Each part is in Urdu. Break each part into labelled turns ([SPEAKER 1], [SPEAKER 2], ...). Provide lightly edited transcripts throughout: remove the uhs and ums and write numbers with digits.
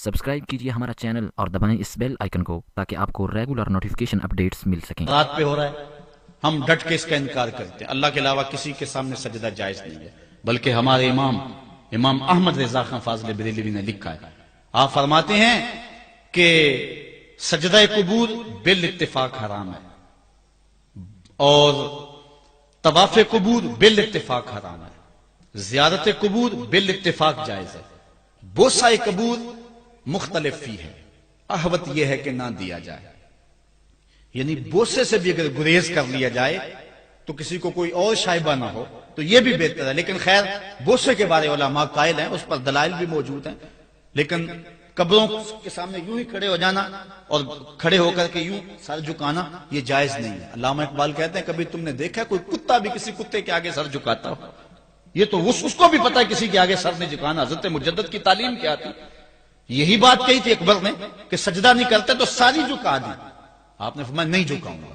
[SPEAKER 1] سبسکرائب کیجئے ہمارا چینل اور دبائیں اس بیل آئیکن کو تاکہ آپ کو ریگولر نوٹیفیکیشن اپڈیٹس مل سکیں۔
[SPEAKER 2] رات پہ ہو رہا ہے، ہم ڈٹ کے اس کا انکار کرتے ہیں۔ اللہ کے علاوہ کسی کے سامنے سجدہ جائز نہیں ہے، بلکہ ہمارے امام احمد رضا خان فاضل بریلوی نے لکھا ہے، آپ فرماتے ہیں کہ سجدہ قبور بالاتفاق حرام ہے اور طواف قبور بالاتفاق حرام ہے، زیارت قبور بالاتفاق جائز ہے، بوسہ قبور مختلف فی ہے، احوط یہ ہے کہ نہ دیا جائے، یعنی بوسے سے بھی اگر گریز کر لیا جائے تو کسی کو کوئی اور شائبہ نہ ہو تو یہ بھی بہتر ہے۔ لیکن خیر بوسے کے بارے علماء قائل ہیں، اس پر دلائل بھی موجود ہیں، لیکن قبروں کے سامنے یوں ہی کھڑے ہو جانا اور کھڑے ہو کر کے یوں سر جھکانا یہ جائز نہیں ہے۔ علامہ اقبال کہتے ہیں کبھی تم نے دیکھا کوئی کتا بھی کسی کتے کے آگے سر جھکاتا ہو؟ یہ تو اس کو بھی پتا ہے کسی کے آگے سر نہیں جھکانا۔ حضرت مجدد کی تعلیم کیا تھی؟ یہی بات کہی تھی اکبر نے کہ سجدہ نہیں کرتے تو ساری جھکا دی، آپ نے فرمایا نہیں جھکاؤں گا۔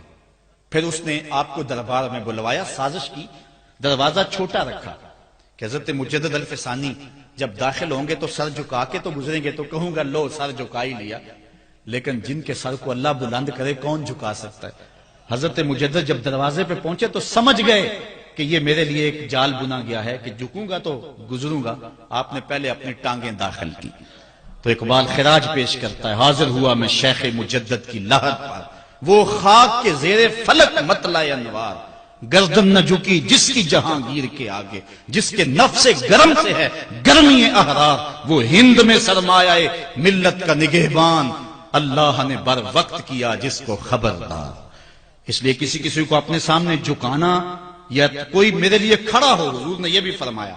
[SPEAKER 2] پھر اس نے آپ کو دربار میں بلوایا، سازش کی، دروازہ چھوٹا رکھا کہ حضرت مجدد الفسانی جب داخل ہوں گے تو سر جھکا کے تو گزریں گے تو کہوں گا لو سر جھکا ہی لیا، لیکن جن کے سر کو اللہ بلند کرے کون جھکا سکتا ہے؟ حضرت مجدد جب دروازے پہ پہنچے تو سمجھ گئے کہ یہ میرے لیے ایک جال بنا گیا ہے کہ جھکوں گا تو گزروں گا۔ آپ نے پہلے اپنی ٹانگیں داخل کی تو اقبال خراج پیش کرتا ہے، حاضر ہوا میں شیخ مجدد کی لحد پر، وہ خاک کے زیر فلک مطلع انوار، گردن نہ جھکی جس کی جہانگیر کے آگے، جس کے نفس گرم سے ہے گرمی احرار، وہ ہند میں سرمایہ ملت کا نگہبان، اللہ نے بر وقت کیا جس کو خبردار۔ اس لیے کسی کو اپنے سامنے جھکانا یا کوئی میرے لیے کھڑا ہو، حضور نے یہ بھی فرمایا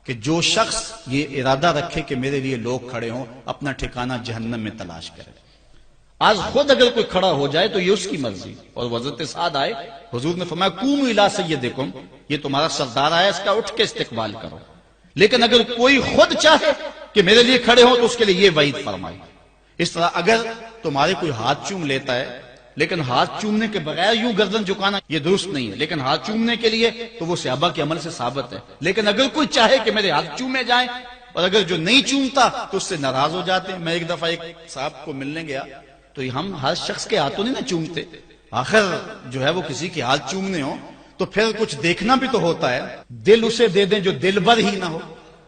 [SPEAKER 2] کہ جو شخص یہ ارادہ رکھے کہ میرے لیے لوگ کھڑے ہوں اپنا ٹھکانہ جہنم میں تلاش کرے۔ آج خود اگر کوئی کھڑا ہو جائے تو یہ اس کی مرضی، اور حضرت سعد آئے، حضور نے فرمایا قوموا الی سیدکم، یہ تمہارا سردار آیا، اس کا اٹھ کے استقبال کرو۔ لیکن اگر کوئی خود چاہے کہ میرے لیے کھڑے ہو تو اس کے لیے یہ وعید فرمائی۔ اس طرح اگر تمہارے کوئی ہاتھ چوم لیتا ہے لیکن ہاتھ چومنے کے بغیر یوں گردن جھکانا یہ درست نہیں ہے، لیکن ہاتھ چومنے کے لیے تو وہ صحابہ کے عمل سے ثابت ہے۔ لیکن اگر کوئی چاہے کہ میرے ہاتھ چومے جائیں اور اگر جو نہیں چومتا تو اس سے ناراض ہو جاتے ہیں۔ میں ایک دفعہ ایک صاحب کو ملنے گیا تو ہم ہر شخص کے ہاتھوں نہیں نہ چومتے، آخر جو ہے وہ کسی کے ہاتھ چومنے ہو تو پھر کچھ دیکھنا بھی تو ہوتا ہے، دل اسے دے دیں جو دل بر ہی نہ ہو۔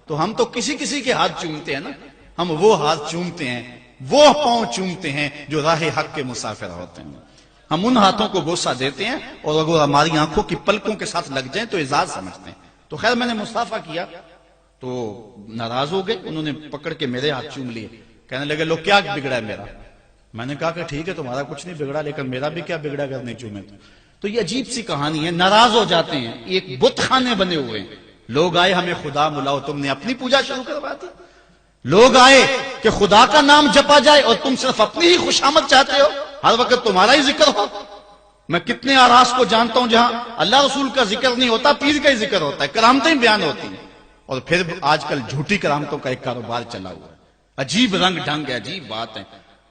[SPEAKER 2] تو ہم تو کسی کے ہاتھ چومتے ہیں نا، ہم وہ ہاتھ چومتے ہیں، وہ پاؤں چومتے ہیں جو راہ حق کے مسافر ہوتے ہیں، ہم ان ہاتھوں کو بوسہ دیتے ہیں اور اگر ہماری آنکھوں کی پلکوں کے ساتھ لگ جائیں تو اعزاز سمجھتے ہیں۔ تو خیر میں نے مصافحہ کیا تو ناراض ہو گئے، انہوں نے پکڑ کے میرے ہاتھ چوم لیے، کہنے لگے لو کیا بگڑا ہے میرا؟ میں نے کہا کہ ٹھیک ہے تمہارا کچھ نہیں بگڑا لیکن میرا بھی کیا بگڑا اگر نہیں چومے تو یہ عجیب سی کہانی ہے، ناراض ہو جاتے ہیں۔ ایک بت خانے بنے ہوئے ہیں، لوگ آئے ہمیں خدا ملاؤ، تم نے اپنی پوجا شروع کروا دی۔ لوگ آئے کہ خدا کا نام جپا جائے اور تم صرف اپنی ہی خوشامد چاہتے ہو، ہر وقت تمہارا ہی ذکر ہو۔ میں کتنے آراس کو جانتا ہوں جہاں اللہ رسول کا ذکر نہیں ہوتا، پیر کا ہی ذکر ہوتا ہے، کرامتیں بیان ہوتی ہیں، اور پھر آج کل جھوٹی کرامتوں کا ایک کاروبار چلا ہوا ہے۔ عجیب رنگ ڈھنگ ہے، عجیب بات ہے،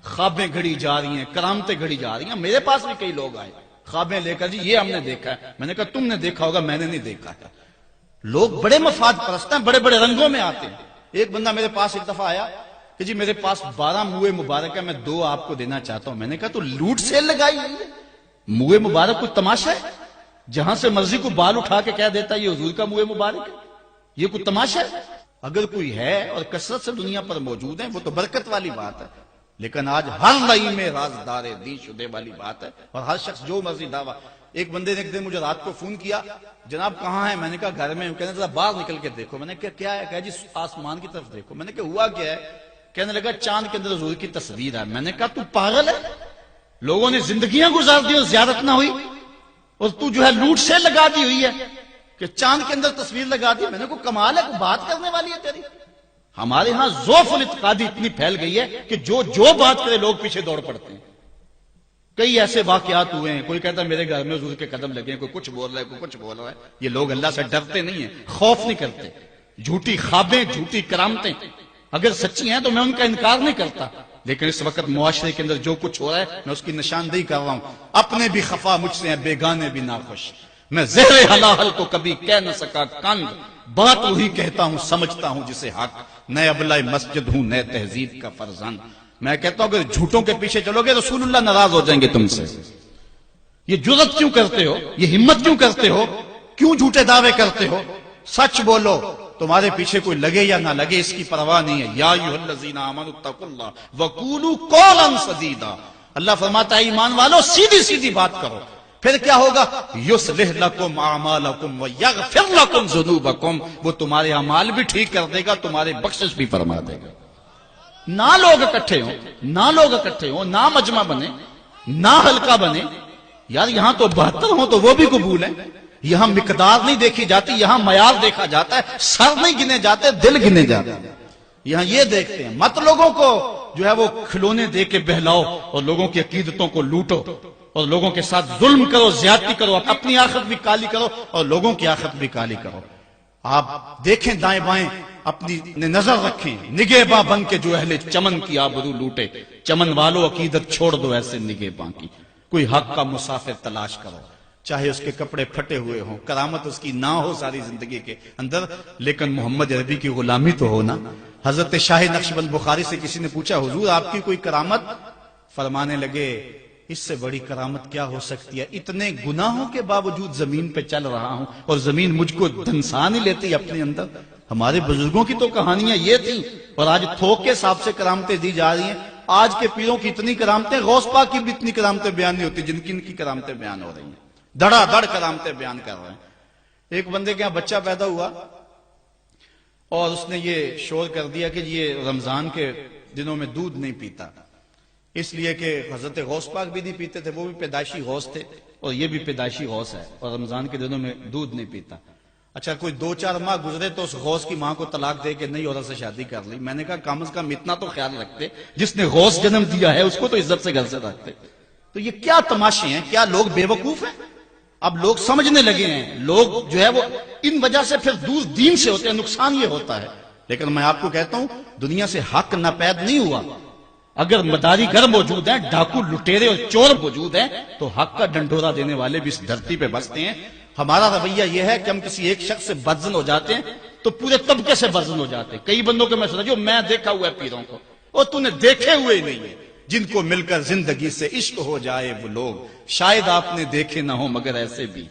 [SPEAKER 2] خوابیں گھڑی جا رہی ہیں، کرامتیں گھڑی جا رہی ہیں۔ میرے پاس بھی کئی لوگ آئے خوابیں لے کر، جی یہ ہم نے دیکھا ہے۔ میں نے کہا تم نے دیکھا ہوگا، میں نے نہیں دیکھا ہے۔ لوگ بڑے مفاد پرست ہیں، بڑے بڑے رنگوں میں آتے ہیں۔ ایک بندہ میرے پاس ایک دفعہ آیا کہ جی میرے پاس 12 موئے مبارک ہے، میں 2 آپ کو دینا چاہتا ہوں۔ میں نے کہا تو لوٹ سیل لگائی ہوئی ہے، موئے مبارک کوئی تماشا ہے؟ جہاں سے مرضی کو بال اٹھا کے کہہ دیتا ہے یہ حضور کا موئے مبارک ہے، یہ کوئی تماشا ہے؟ اگر کوئی ہے اور کثرت سے دنیا پر موجود ہے وہ تو برکت والی بات ہے، لیکن آج ہر نئی میں رازدار دی شدے والی بات ہے اور ہر شخص جو مرضی دعویٰ۔ ایک بندے نے ایک دن مجھے رات کو فون کیا، جناب کہاں ہے؟ میں نے کہا گھر میں ہوں۔ کہنے ذرا باہر نکل کے دیکھو۔ میں نے کہا کیا ہے؟ کہا جی آسمان کی طرف دیکھو۔ میں نے کہا ہوا کیا ہے؟ کہنے لگا چاند کے اندر حضور کی تصویر ہے۔ میں نے کہا تو پاگل ہے، لوگوں نے زندگیاں گزار دی اور زیارت نہ ہوئی، اور تو جو ہے لوٹ سے لگا دی ہوئی ہے کہ چاند کے اندر تصویر لگا دی۔ میں نے کہا کمال ہے، کوئی بات کرنے والی ہے تیری؟ ہمارے ہاں ذوف الاعتقادی اتنی پھیل گئی ہے کہ جو بات کرے لوگ پیچھے دوڑ پڑتے ہیں۔ کئی ایسے واقعات ہوئے ہیں، کوئی کہتا ہے میرے گھر میں حضور کے قدم لگے ہیں، کوئی کچھ بول رہا ہے، کوئی کچھ بول رہا ہے۔ یہ لوگ اللہ سے ڈرتے نہیں ہیں، خوف نہیں کرتے۔ جھوٹی خوابیں، جھوٹی کرامتیں اگر سچی ہیں تو میں ان کا انکار نہیں کرتا، لیکن اس وقت معاشرے کے اندر جو کچھ ہو رہا ہے میں اس کی نشاندہی کر رہا ہوں۔ اپنے بھی خفا مجھ سے ہیں، بیگانے بھی ناخوش، میں زہر حلاحل کو کبھی کہہ نہ سکا کند، بات وہی کہتا ہوں سمجھتا ہوں جسے حق، نئے ابلہ مسجد ہوں نئے تہذیب کا فرزند۔ میں کہتا ہوں اگر جھوٹوں کے پیچھے چلو گے رسول اللہ ناراض ہو جائیں گے تم سے۔ یہ جرأت کیوں کرتے ہو، یہ ہمت کیوں کرتے ہو، کیوں جھوٹے دعوے کرتے ہو؟ سچ بولو، تمہارے پیچھے کوئی لگے یا نہ لگے اس کی پرواہ نہیں ہے۔ یا ایھا الذین آمنوا اتقوا اللہ وقولوا قولا سدیدا، اللہ فرماتا ہے ایمان والو سیدھی سیدھی بات کرو، پھر کیا ہوگا؟ یصلح لکم اعمالکم ویغفر لکم ذنوبکم، وہ تمہارے اعمال بھی ٹھیک کر دے گا، تمہارے بخشش بھی فرما دے گا۔ نہ لوگ اکٹھے ہوں، نہ مجمع بنے، نہ حلقہ بنے، یار یہاں تو 72 ہوں تو وہ بھی قبول ہے۔ یہاں مقدار نہیں دیکھی جاتی، یہاں معیار دیکھا جاتا ہے، سر نہیں گنے جاتے، دل گنے جاتے ہیں۔ یہاں یہ دیکھتے ہیں، مت لوگوں کو جو ہے وہ کھلونے دے کے بہلاؤ اور لوگوں کی عقیدتوں کو لوٹو اور لوگوں کے ساتھ ظلم کرو، زیادتی کرو، اپنی آخرت بھی کالی کرو اور لوگوں کی آخرت بھی کالی کرو۔ آپ دیکھیں دائیں بائیں، اپنی نظر رکھیں، نگہباں بن کے جو اہل چمن کی آبرو لوٹے۔ چمن والو عقیدت چھوڑ دو ایسے نگہباں کی، کوئی حق کا مسافر تلاش کرو، چاہے اس کے کپڑے پھٹے ہوئے ہوں، کرامت اس کی نہ ہو ساری زندگی کے اندر، لیکن محمد عربی کی غلامی تو ہو نا۔ حضرت شاہ نقشبند بخاری سے کسی نے پوچھا حضور آپ کی کوئی کرامت؟ فرمانے لگے اس سے بڑی کرامت کیا ہو سکتی ہے، اتنے گناہوں کے باوجود زمین پہ چل رہا ہوں اور زمین مجھ کو دھنسا نہیں لیتی اپنے اندر۔ ہمارے بزرگوں کی تو کہانیاں یہ تھیں، اور آج تھوک کے حساب سے کرامتیں دی جا رہی ہیں۔ آج کے پیروں کی اتنی کرامتیں، غوث پاک کی بھی اتنی کرامتیں بیان نہیں ہوتی جن کی ان کی کرامتیں بیان ہو رہی ہیں، دڑا دڑ کرامتیں بیان کر رہے ہیں۔ ایک بندے کے یہاں بچہ پیدا ہوا اور اس نے یہ شور کر دیا کہ یہ رمضان کے دنوں میں دودھ نہیں پیتا، اس لیے کہ حضرت غوث پاک بھی نہیں پیتے تھے، وہ بھی پیدائشی غوث تھے اور یہ بھی پیدائشی غوث ہے، اور رمضان کے دنوں میں دودھ نہیں پیتا۔ اچھا کوئی 2-4 ماہ گزرے تو اس غوث کی ماں کو طلاق دے کے نئی عورت سے شادی کر لی۔ میں نے کہا کم از کم اتنا تو خیال رکھتے، جس نے غوث جنم دیا ہے اس کو تو عزت سے گھر سے رکھتے۔ تو یہ کیا تماشے ہیں، کیا لوگ بے وقوف ہیں؟ اب لوگ سمجھنے لگے ہیں، لوگ جو ہے وہ ان وجہ سے پھر دور دین سے ہوتے ہیں، نقصان یہ ہوتا ہے۔ لیکن میں آپ کو کہتا ہوں دنیا سے حق ناپید نہیں ہوا۔ اگر مداری گر موجود ہیں، ڈاکو لٹیرے اور چور موجود ہیں، تو حق کا ڈنڈورا دینے والے بھی اس دھرتی پہ بستے ہیں۔ ہمارا رویہ یہ ہے کہ ہم کسی ایک شخص سے بدزن ہو جاتے ہیں تو پورے طبقے سے بدزن ہو جاتے ہیں۔ کئی بندوں کو میں سمجھو میں دیکھا ہوا ہے پیروں کو، اور تو نے دیکھے ہوئے ہی نہیں ہے، جن کو مل کر زندگی سے عشق ہو جائے وہ لوگ شاید آپ نے دیکھے نہ ہو، مگر ایسے بھی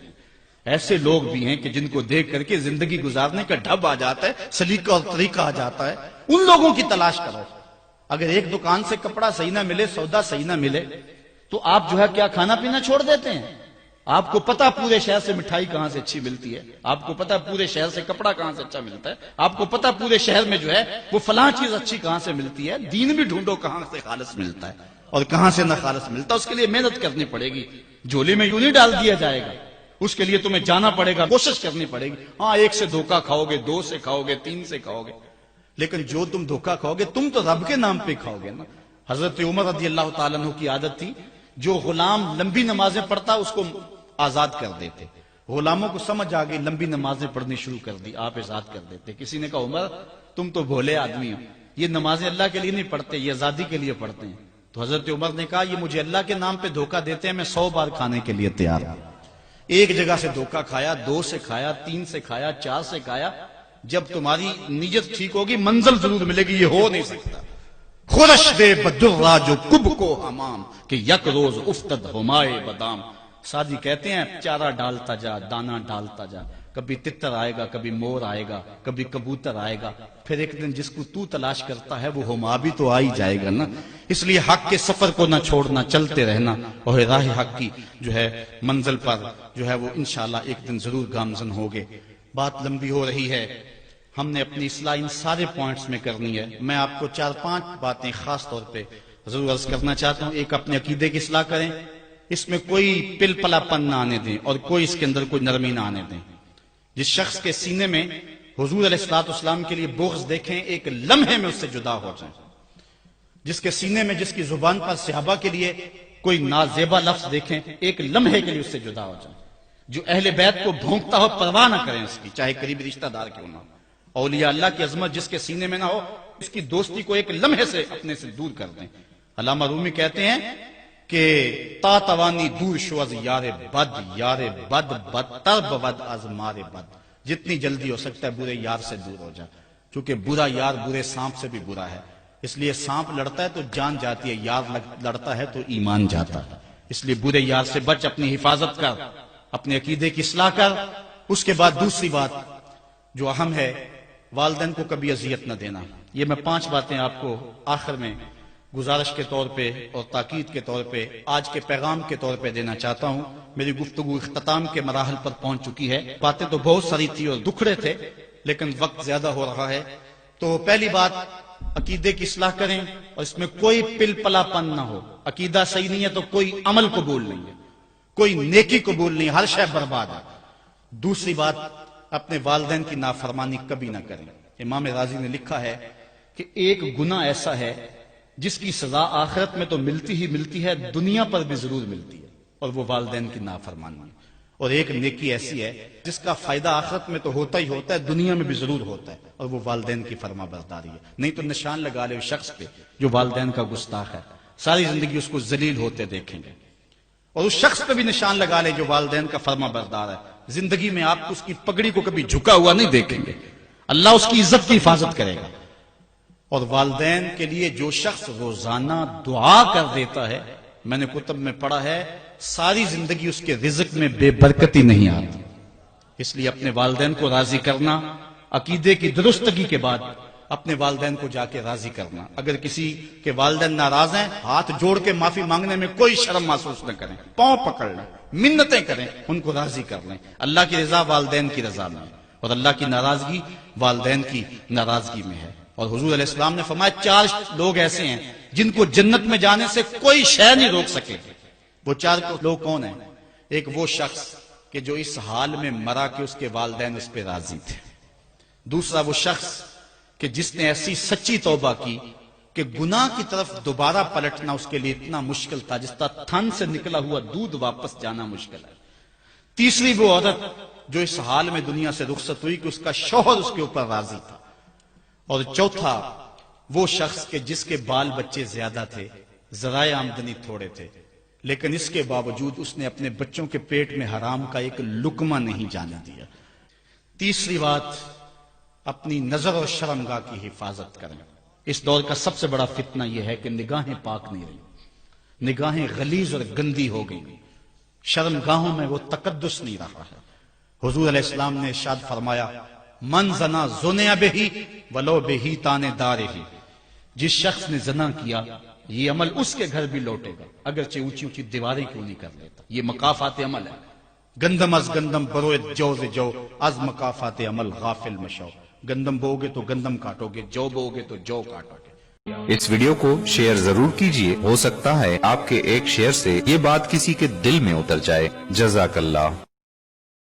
[SPEAKER 2] ایسے لوگ بھی ہیں کہ جن کو دیکھ کر کے زندگی گزارنے کا ڈھب آ جاتا ہے، سلیقہ اور طریقہ آ جاتا ہے۔ ان لوگوں کی تلاش کرو۔ اگر ایک دکان سے کپڑا صحیح نہ ملے، سودا صحیح نہ ملے، تو آپ جو ہے کیا کھانا پینا چھوڑ دیتے ہیں؟ آپ کو پتا پورے شہر سے مٹھائی کہاں سے اچھی ملتی ہے، آپ کو پتا پورے شہر سے کپڑا کہاں سے اچھا ملتا ہے، آپ کو پتا پورے شہر میں جو ہے وہ فلاں چیز اچھی کہاں سے ملتی ہے۔ دین بھی ڈھونڈو کہاں سے خالص ملتا ہے اور کہاں سے نہ خالص ملتا، اس کے لیے محنت کرنی پڑے گی۔ جھولے میں یوں نہیں ڈال دیا جائے گا، اس کے لیے تمہیں جانا پڑے گا، کوشش کرنی پڑے گی۔ ہاں ایک سے دھوکہ کھاؤ گے، 2 سے کھاؤ گے، 3 سے کھاؤ گے، لیکن جو تم دھوکہ کھاؤ گے تم تو رب کے نام پہ کھاؤ گے نا۔ حضرت عمر رضی اللہ تعالیٰ عنہ کی عادت تھی، جو غلام لمبی نمازیں پڑھتا اس کو آزاد کر دیتے۔ غلاموں کو سمجھ آ گئی، لمبی نمازیں پڑھنی شروع کر دی، آپ آزاد کر دیتے۔ کسی نے کہا عمر تم تو بھولے آدمی ہو، یہ نمازیں اللہ کے لیے نہیں پڑھتے، یہ آزادی کے لیے پڑھتے ہیں۔ تو حضرت عمر نے کہا یہ مجھے اللہ کے نام پہ دھوکہ دیتے ہیں، میں 100 بار کھانے کے لیے تیار ہوں۔ ایک جگہ سے دھوکہ کھایا، 2 سے کھایا، 3 سے کھایا، 4 سے کھایا۔ جب تمہاری نیت ٹھیک ہوگی منزل ضرور ملے گی، یہ ہو نہیں سکتا۔ خورش دے بدرا جو کب کو حمام کہ یک روز افتد ہمائے بدام۔ سادی کہتے ہیں چارہ ڈالتا جا، دانہ ڈالتا جا، کبھی تتر آئے گا، کبھی مور آئے گا، کبھی کبوتر آئے گا، پھر ایک دن جس کو تو تلاش کرتا ہے وہ ہما بھی تو آ ہی جائے گا نا۔ اس لیے حق کے سفر کو نہ چھوڑنا، چلتے رہنا، اور راہ حق کی جو ہے منزل پر جو ہے وہ انشاءاللہ ایک دن ضرور گامزن ہوگے۔ بات لمبی ہو رہی ہے، ہم نے اپنی اصلاح ان سارے پوائنٹس میں کرنی ہے۔ میں آپ کو 4-5 باتیں خاص طور پہ ضرور عرض کرنا چاہتا ہوں۔ ایک، اپنے عقیدے کی اصلاح کریں، اس میں کوئی پل پلا پن نہ آنے دیں اور کوئی اس کے اندر کوئی نرمی نہ آنے دیں۔ جس شخص کے سینے میں حضور علیہ الصلوۃ والسلام کے لیے بغض دیکھیں، ایک لمحے میں اس سے جدا ہو جائیں۔ جس کے سینے میں، جس کی زبان پر صحابہ کے لیے کوئی نازیبا لفظ دیکھیں، ایک لمحے کے لیے اس سے جدا ہو جائیں۔ جو اہل بیت کو بھونکتا ہو پرواہ نہ کریں اس کی، چاہے قریبی رشتہ دار کیوں نہ ہو۔ اولیاء اللہ کی عظمت جس کے سینے میں نہ ہو، اس کی دوستی کو ایک لمحے سے اپنے سے دور کر دیں۔ علامہ رومی کہتے ہیں کہ تا توانی دور شو از یار بد، یار بد بدتر بود از مار بد۔ جتنی جلدی ہو سکتا ہے برے یار سے دور ہو جا، چونکہ برا یار برے سانپ سے بھی برا ہے، اس لیے سانپ لڑتا ہے تو جان جاتی ہے، یار لڑتا ہے تو ایمان جاتا ہے، اس لیے برے یار سے بچ، اپنی حفاظت کر، اپنے عقیدے کی اصلاح کر۔ اس کے بعد دوسری بات جو اہم ہے، والدین کو کبھی اذیت نہ دینا۔ یہ میں 5 باتیں آپ کو آخر میں گزارش کے طور پہ اور تاکید کے طور پہ، آج کے پیغام کے طور پہ دینا چاہتا ہوں۔ میری گفتگو اختتام کے مراحل پر پہنچ چکی ہے، باتیں تو بہت ساری تھی اور دکھڑے تھے، لیکن وقت زیادہ ہو رہا ہے۔ تو پہلی بات، عقیدے کی اصلاح کریں اور اس میں کوئی پل پلا پن نہ ہو۔ عقیدہ صحیح نہیں ہے تو کوئی عمل قبول نہیں ہے، کوئی نیکی قبول نہیں، ہر شے برباد ہے۔ دوسری بات، اپنے والدین کی نافرمانی کبھی نہ کریں۔ امام رازی نے لکھا ہے کہ ایک گناہ ایسا ہے جس کی سزا آخرت میں تو ملتی ہی ملتی ہے، دنیا پر بھی ضرور ملتی ہے، اور وہ والدین کی نافرمانی ہے۔ اور ایک نیکی ایسی ہے جس کا فائدہ آخرت میں تو ہوتا ہی ہوتا ہے، دنیا میں بھی ضرور ہوتا ہے، اور وہ والدین کی فرما برداری ہے۔ نہیں تو نشان لگا لے اس شخص پہ جو والدین کا گستاخ ہے، ساری زندگی اس کو ذلیل ہوتے دیکھیں گے۔ اور اس شخص پہ بھی نشان لگا لے جو والدین کا فرما بردار ہے، زندگی میں آپ کو اس کی پگڑی کو کبھی جھکا ہوا نہیں دیکھیں گے، اللہ اس کی عزت کی حفاظت کرے گا۔ اور والدین کے لیے جو شخص روزانہ دعا کر دیتا ہے، میں نے کتب میں پڑھا ہے، ساری زندگی اس کے رزق میں بے برکتی نہیں آتی۔ اس لیے اپنے والدین کو راضی کرنا، عقیدے کی درستگی کے بعد اپنے والدین کو جا کے راضی کرنا۔ اگر کسی کے والدین ناراض ہیں، ہاتھ جوڑ کے معافی مانگنے میں کوئی شرم محسوس نہ کریں، پاؤں پکڑ لیں، منتیں کریں، ان کو راضی کر لیں۔ اللہ کی رضا والدین کی رضا میں ہے، اور اللہ کی ناراضگی والدین کی ناراضگی میں ہے۔ اور حضور علیہ السلام نے فرمایا 4 لوگ ایسے ہیں جن کو جنت میں جانے سے کوئی شے نہیں روک سکے۔ وہ 4 لوگ کون ہیں؟ ایک وہ شخص کہ جو اس حال میں مرا کہ اس کے والدین اس پہ راضی تھے۔ دوسرا وہ شخص کہ جس نے ایسی سچی توبہ کی کہ گناہ کی طرف دوبارہ پلٹنا اس کے لیے اتنا مشکل تھا جس طرح تھن سے نکلا ہوا دودھ واپس جانا مشکل ہے۔ تیسری وہ عورت جو اس حال میں دنیا سے رخصت ہوئی کہ اس کا شوہر اس کے اوپر راضی تھا۔ اور چوتھا وہ شخص کہ جس کے بال بچے زیادہ تھے، ذرائع آمدنی تھوڑے تھے، لیکن اس کے باوجود اس نے اپنے بچوں کے پیٹ میں حرام کا ایک لقمہ نہیں جانے دیا۔ تیسری بات، اپنی نظر اور شرمگاہ کی حفاظت کریں۔ اس دور کا سب سے بڑا فتنہ یہ ہے کہ نگاہیں پاک نہیں رہی، نگاہیں غلیظ اور گندی ہو گئی، شرمگاہوں میں وہ تقدس نہیں رہا ہے۔ حضور علیہ السلام نے ارشاد فرمایا، من زنا زنیا بہی ولو بہی تانے دارے ہی، جس شخص نے زنا کیا یہ عمل اس کے گھر بھی لوٹے گا، اگرچہ اونچی اونچی دیواریں کیوں نہیں کر لیتا۔ یہ مکافات عمل ہے۔ گندم از گندم بروید جو ز جو، از مکافات عمل غافل مشو۔ گندم بو گے تو گندم کاٹو گے، جو بو گے تو جو کاٹو گے۔
[SPEAKER 3] اس ویڈیو کو شیئر ضرور کیجئے، ہو سکتا ہے آپ کے ایک شیئر سے یہ بات کسی کے دل میں اتر جائے۔ جزاک اللہ۔